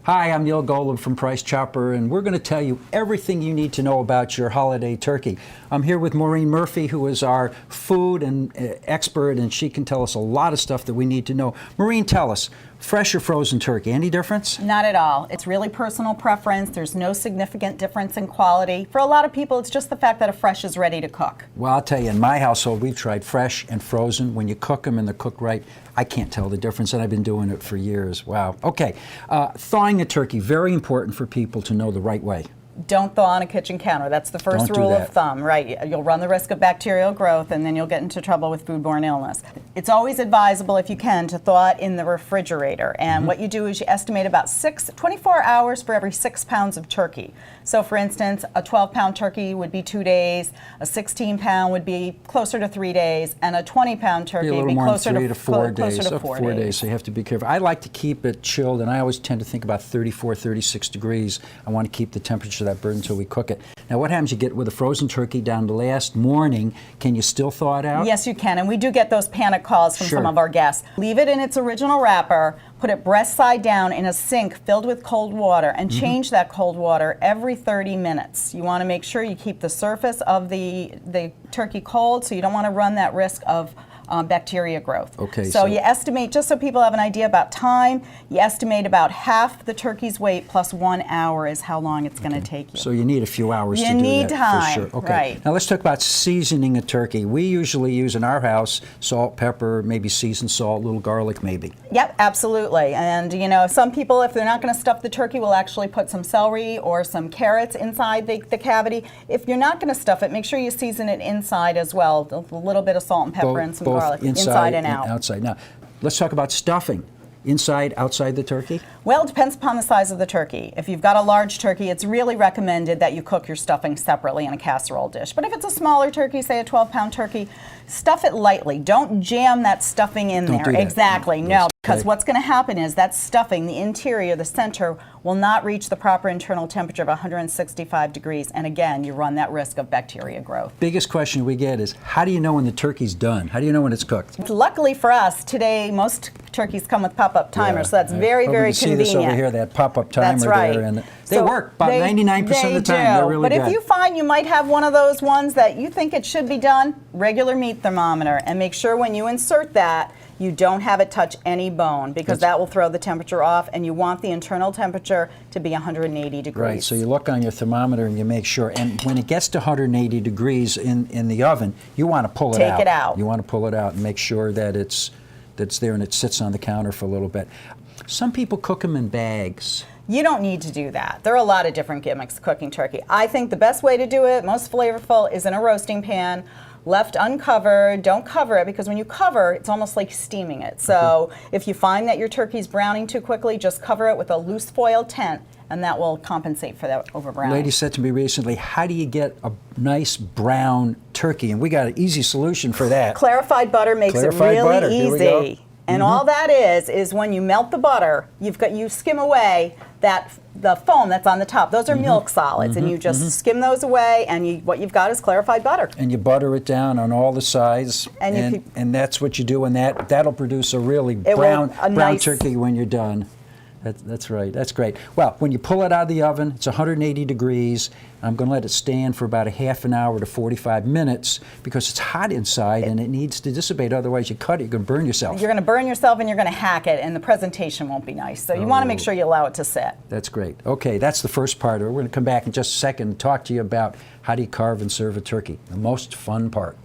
Hi, I'm Neil Golub from Price Chopper, and we're going to tell you everything you need to know about your holiday turkey. I'm here with Maureen Murphy, who is our food and expert, and she can tell us a lot of stuff that we need to know. Maureen, tell us, fresh or frozen turkey, any difference? Not at all. It's really personal preference. There's no significant difference in quality. For a lot of people, it's just the fact that a fresh is ready to cook. Well, I'll tell you, in my household, we've tried fresh and frozen. When you cook them and they're cooked right, I can't tell the difference, and I've been doing it for years. Wow. Okay, thawing a turkey, very important for people to know the right way. Don't thaw on a kitchen counter. That's the first rule of thumb, right? You'll run the risk of bacterial growth, and then you'll get into trouble with foodborne illness. It's always advisable, if you can, to thaw it in the refrigerator. And what you do is you estimate about 24 hours for every 6 pounds of turkey. So, for instance, a 12-pound turkey would be 2 days, a 16-pound would be closer to 3 days, and a 20-pound turkey would be closer to 4 days. Up 4 days, so you have to be careful. I like to keep it chilled, and I always tend to think about 34, 36 degrees. I want to keep the temperature of that bird until we cook it. Now, what happens? You get with a frozen turkey down to last morning. Can you still thaw it out? Yes, you can, and we do get those panic calls from some of our guests. Leave it in its original wrapper, put it breast side down in a sink filled with cold water, and change that cold water every 30 minutes. You want to make sure you keep the surface of the turkey cold, so you don't want to run that risk of bacteria growth. Okay. So you estimate, just so people have an idea about time, you estimate about half the turkey's weight plus 1 hour is how long it's going to take you. So you need a few hours to do that. You need time, for sure. Okay. Right. Now let's talk about seasoning a turkey. We usually use in our house salt, pepper, maybe seasoned salt, a little garlic maybe. Yep, absolutely. And you know, some people, if they're not going to stuff the turkey, will actually put some celery or some carrots inside the cavity. If you're not going to stuff it, make sure you season it inside as well. A little bit of salt and pepper and some garlic. Inside and out. Outside. Now, let's talk about stuffing. Inside, outside the turkey? Well, it depends upon the size of the turkey. If you've got a large turkey, it's really recommended that you cook your stuffing separately in a casserole dish. But if it's a smaller turkey, say a 12-pound turkey, stuff it lightly. Don't jam that stuffing in there. Do that. Exactly. No, because what's going to happen is that stuffing, the interior, the center, will not reach the proper internal temperature of 165 degrees. And again, you run that risk of bacteria growth. Biggest question we get is, how do you know when the turkey's done? How do you know when it's cooked? Luckily for us, today, most turkeys come with pop-up timers, so that's very, very convenient. See this over here, that pop-up timer. That's right. There, and they work about 99% of the time. They're really good. But if you find you might have one of those ones that you think it should be done, regular meat thermometer, and make sure when you insert that, you don't have it touch any bone, because that will throw the temperature off, and you want the internal temperature to be 180 degrees. Right, so you look on your thermometer and you make sure, and when it gets to 180 degrees in the oven, you want to pull it out. Take it out. You want to pull it out and make sure that it's there and it sits on the counter for a little bit. Some people cook them in bags. You don't need to do that. There are a lot of different gimmicks cooking turkey. I think the best way to do it, most flavorful, is in a roasting pan, left uncovered. Don't cover it, because when you cover, it's almost like steaming it. So if you find that your turkey's browning too quickly, just cover it with a loose foil tent, and that will compensate for that overbrowning. A lady said to me recently, how do you get a nice brown turkey? And we got an easy solution for that. Clarified butter makes it really easy. And all that is when you melt the butter, you skim away the foam that's on the top. Those are milk solids, and you just skim those away, and what you've got is clarified butter. And you butter it down on all the sides, and that's what you do, and that'll produce a really brown turkey when you're done. That's right. That's great. Well, when you pull it out of the oven, it's 180 degrees. I'm going to let it stand for about a half an hour to 45 minutes, because it's hot inside and it needs to dissipate. Otherwise, you cut it, you're going to burn yourself. You're going to burn yourself, and you're going to hack it, and the presentation won't be nice. So you want to make sure you allow it to sit. That's great. Okay, that's the first part. We're going to come back in just a second and talk to you about how do you carve and serve a turkey, the most fun part.